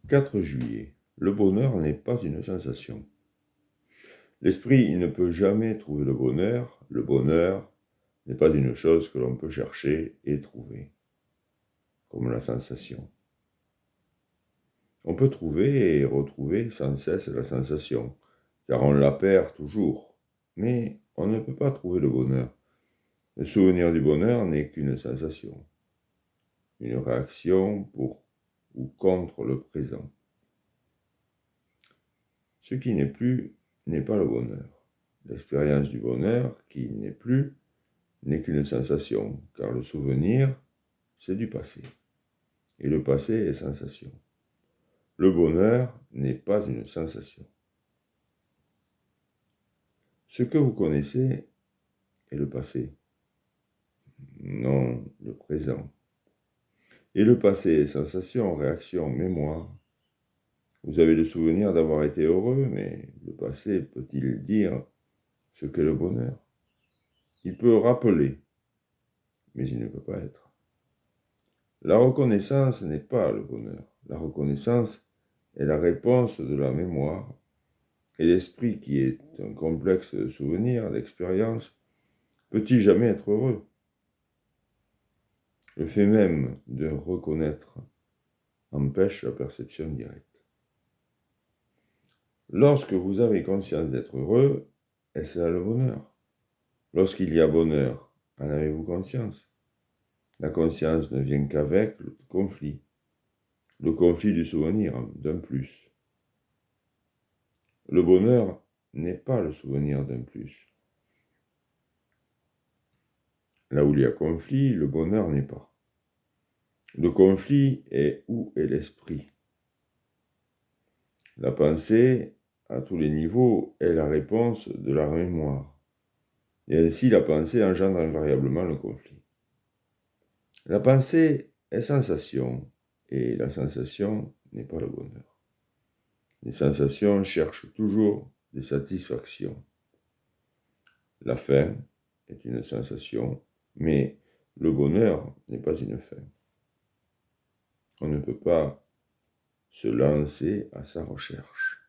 4 juillet. Le bonheur n'est pas une sensation. L'esprit ne peut jamais trouver le bonheur. Le bonheur n'est pas une chose que l'on peut chercher et trouver, comme la sensation. On peut trouver et retrouver sans cesse la sensation, car on la perd toujours, mais on ne peut pas trouver le bonheur. Le souvenir du bonheur n'est qu'une sensation, une réaction pour ou contre le présent. Ce qui n'est plus n'est pas le bonheur. L'expérience du bonheur qui n'est plus n'est qu'une sensation, car le souvenir, c'est du passé. Et le passé est sensation. Le bonheur n'est pas une sensation. Ce que vous connaissez est le passé, non le présent. Et le passé est sensation, réaction, mémoire. Vous avez le souvenir d'avoir été heureux, mais le passé peut-il dire ce qu'est le bonheur? Il peut rappeler, mais il ne peut pas être. La reconnaissance n'est pas le bonheur. La reconnaissance est la réponse de la mémoire. Et l'esprit, qui est un complexe de souvenirs, d'expériences, peut-il jamais être heureux? Le fait même de reconnaître empêche la perception directe. Lorsque vous avez conscience d'être heureux, est-ce là le bonheur? Lorsqu'il y a bonheur, en avez-vous conscience? La conscience ne vient qu'avec le conflit du souvenir d'un plus. Le bonheur n'est pas le souvenir d'un plus. Là où il y a conflit, le bonheur n'est pas. Le conflit est où est l'esprit. La pensée, à tous les niveaux, est la réponse de la mémoire. Et ainsi, la pensée engendre invariablement le conflit. La pensée est sensation, et la sensation n'est pas le bonheur. Les sensations cherchent toujours des satisfactions. La faim est une sensation, mais le bonheur n'est pas une fin. On ne peut pas se lancer à sa recherche.